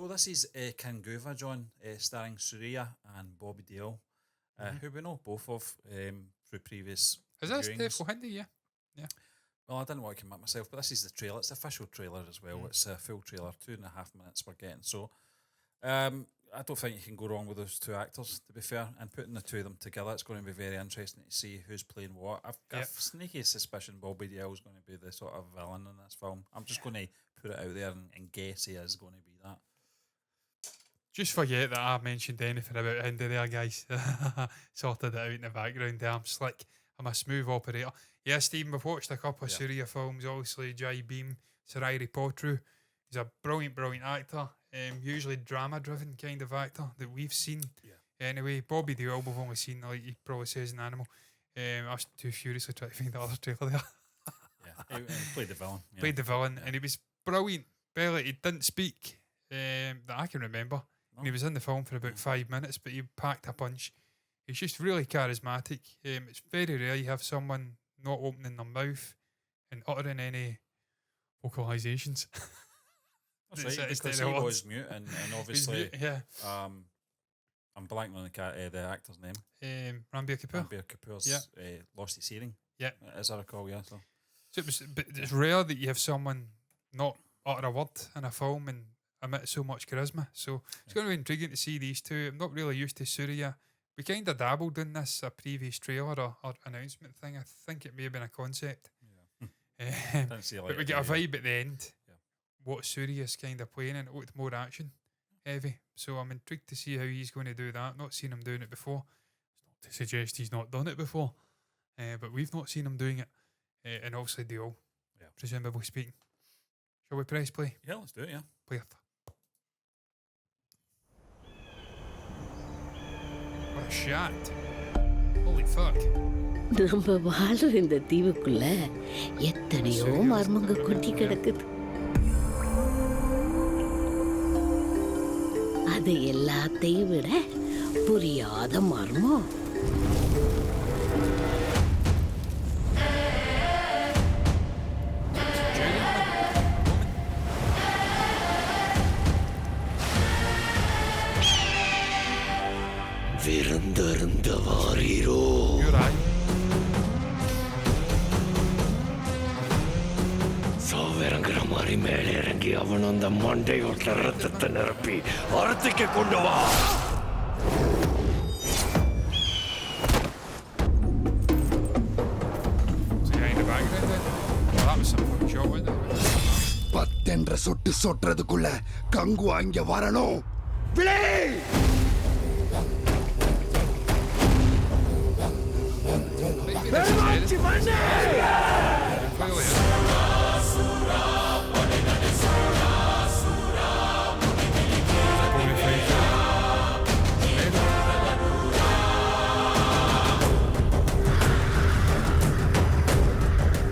So this is Kanguva, John, starring Surya and Bobby Deol, who we know both of through previous Is this viewings. Death Hindi? Yeah. Well, I didn't want to commit myself, but this is the trailer. It's the official trailer as well. It's a full trailer, 2.5 minutes we're getting. So I don't think you can go wrong with those two actors, to be fair. And putting the two of them together, it's going to be very interesting to see who's playing what. I've got a sneaky suspicion Bobby Deol is going to be the sort of villain in this film. I'm just going to put it out there and guess he is going to be that. Just forget that I mentioned anything about Hindi there, guys. Sorted it out in the background there. I'm slick. I'm a smooth operator. Yeah, Stephen, we've watched a couple of Surya films. Obviously, Jai Beam, Sarari Potru. He's a brilliant, brilliant actor. Usually drama-driven kind of actor that we've seen. Yeah. Anyway, Bobby Deol, we've only seen, like he probably says, in Animal. I was too furiously trying to find the other trailer there. He played the villain. Yeah. Played the villain, and he was brilliant. Barely, he didn't speak that I can remember. No. And he was in the film for about 5 minutes, but he packed a punch. He's just really charismatic. It's very rare you have someone not opening their mouth and uttering any vocalisations. That's right, because he was mute, and obviously, yeah. I'm blanking on the actor's name. Ranbir Kapoor. Ranbir Kapoor's lost his hearing. Yeah, as I recall. Yeah, so but it's rare that you have someone not utter a word in a film and emit so much charisma. So it's going to be intriguing to see these two. I'm not really used to Surya. We kind of dabbled in this a previous trailer or announcement thing. I think it may have been a concept. Yeah. But we get a vibe at the end. Yeah. What Surya's kind of playing, and it looked more action heavy. So I'm intrigued to see how he's going to do that. Not seen him doing it before. It's not to suggest he's not done it before, but we've not seen him doing it. And obviously Deol, presumably speaking. Shall we press play? Yeah, let's do it. Yeah, play it. What a shot. Holy fuck. நம்ம வாழ்ற இந்த தீவுக்குள்ள எத்தனையோ மர்மங்க கொட்டி கிடக்குது. அது எல்லாத்தையும் விட புரியாத மர்மம் விருந்தருந்த வாரீரோ. சாவிறங்குற மாதிரி மேலே இறங்கி அவன் அந்த மண்டையோட்ட ரத்தத்தை நிரப்பி அறுத்துக்கு கொண்டு வா. பத்தென்ற சொட்டு சொட்டுறதுக்குள்ள கங்குவா இங்க வரணும். விளை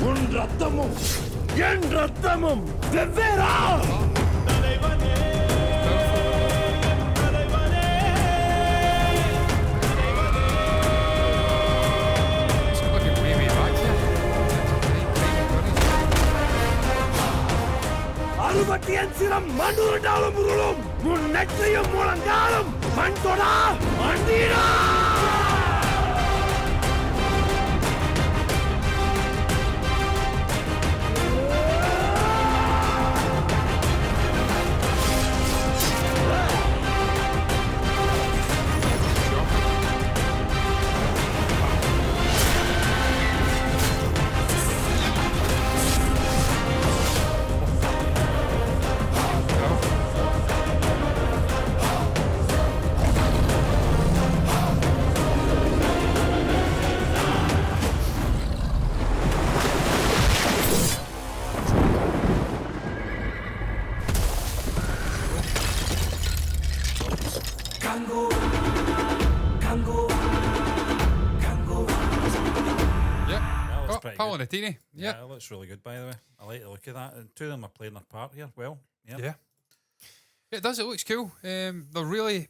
உன் ரத்தமும் என் ரத்தமும் வெவ்வேறா. அறுபத்தியன் சிரம் மண்ணுருண்டாலும் உருளும் உன் நெற்றியும் முழங்காலும் மண் தொடா மண்டீரா. Yeah, it looks really good, by the way. I like the look of that. And two of them are playing their part here well. Yeah. It does. It looks cool. They're really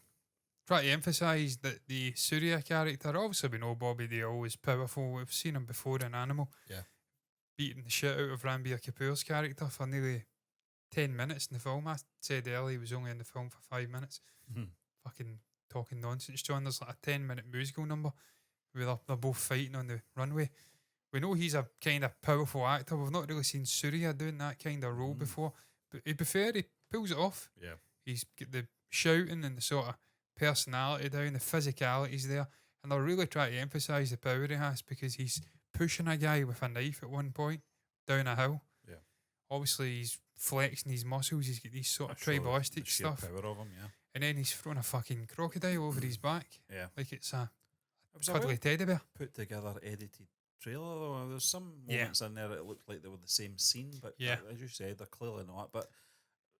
trying to emphasise that the Surya character, obviously we know Bobby Deol is powerful. We've seen him before in Animal. Yeah. Beating the shit out of Ranbir Kapoor's character for nearly 10 minutes in the film. I said earlier he was only in the film for 5 minutes. Mhm. Fucking talking nonsense, John. There's like a 10-minute musical number where they're both fighting on the runway. We know he's a kind of powerful actor. We've not really seen Surya doing that kind of role before. But to be fair, he pulls it off. Yeah. He's got the shouting and the sort of personality down, the physicality's there. And they'll really try to emphasise the power he has because he's pushing a guy with a knife at one point down a hill. Yeah. Obviously, he's flexing his muscles. He's got these sort of Show tribalistic the sheer stuff. power of him, yeah. And then he's throwing a fucking crocodile over his back. Yeah. Like it's a It was a cuddly well teddy bear. put together, edited trailer though. There's some Yeah. moments in there that looked like they were the same scene, but Yeah. as you said, they're clearly not. But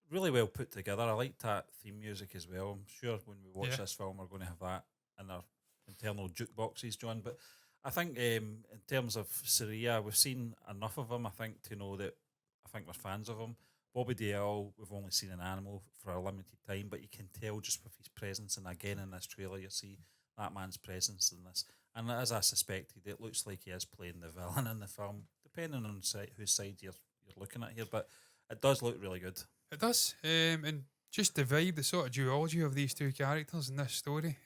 really well put together. I liked that theme music as well. I'm sure when we watch Yeah. this film, we're going to have that in our internal jukeboxes, John. But I think in terms of Surya, we've seen enough of him, I think, to know that I think we're fans of him. Bobby Dial, we've only seen an animal for a limited time, but you can tell just with his presence, and again in this trailer, you see that man's presence in this. And as I suspected, it looks like he is playing the villain in the film, depending on whose side you're looking at here. But it does look really good. It does. And just the vibe, the sort of duology of these two characters in this story.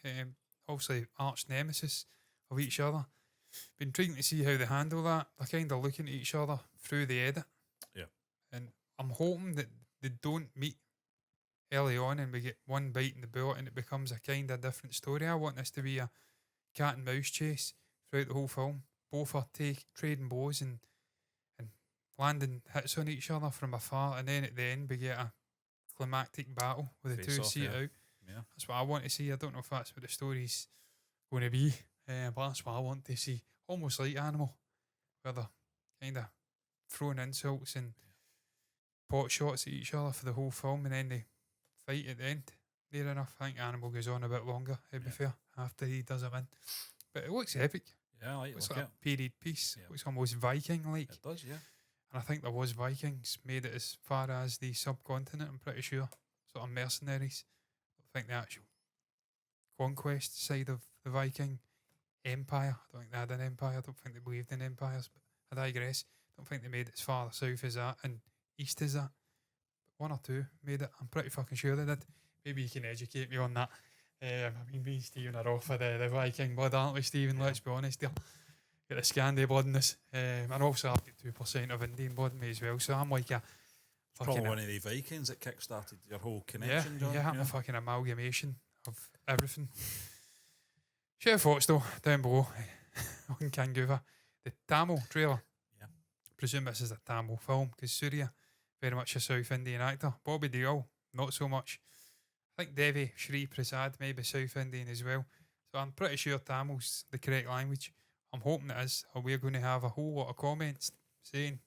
Obviously, arch nemesis of each other. Been trying to see how they handle that. They're kind of looking at each other through the edit. Yeah. And I'm hoping that they don't meet early on and we get one bite in the bullet and it becomes a kind of different story. I want this to be a cat and mouse chase throughout the whole film. Both are trading bows and landing hits on each other from afar, and then at the end we get a climactic battle with the Face two off, see it yeah. out. Yeah. That's what I want to see. I don't know if that's what the story's going to be, but that's what I want to see. Almost like Animal, where they're kind of throwing insults and pot shots at each other for the whole film, and then they fight at the end. Near enough. I think Animal goes on a bit longer, to be fair, after he does a win. But it looks epic. Yeah, I like It's look like at a period piece. Yeah. It looks almost Viking-like. it. Does, yeah. And I think there was Vikings made it as far as the subcontinent, I'm pretty sure. Sort of mercenaries. I think the actual conquest side of the Viking empire. I don't think they had an empire. I don't think they believed in empires, but I digress. I don't think they made it as far south as that and east as that. But one or two made it. I'm pretty fucking sure they did. Maybe you can educate me on that. I mean, me and Stephen are off of the Viking blood, aren't we, Stephen? Let's be honest here. Get the Scandi blood in this. And also I've got 2% of Indian blood in me as well. So I'm like a Probably fucking one of the Vikings that kick-started your whole connection, John. I'm a fucking amalgamation of everything. Share your thoughts though down below on Kanguva. The Tamil trailer. Yeah. Presume this is a Tamil film because Surya, very much a South Indian actor. Bobby Deol, not so much. I think Devi Shri Prasad may be South Indian as well. So I'm pretty sure Tamil's the correct language. I'm hoping it is, or we're going to have a whole lot of comments saying,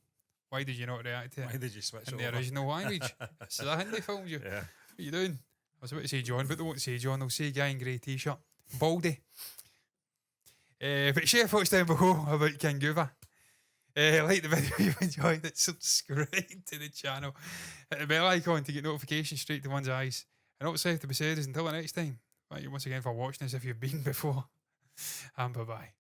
why did you not react to it Why did you switch in over? the original language? This is a Hindi film, you. Yeah. What are you doing? I was about to say John, but they won't say John. They'll say guy in grey t-shirt. Baldy. But share your thoughts down below about Kanguva. Like the video if you enjoyed it. Subscribe to the channel. Hit the bell icon to get notifications straight to one's eyes. And all that's left to be said is until the next time, thank you once again for watching as if you've been before. And bye-bye.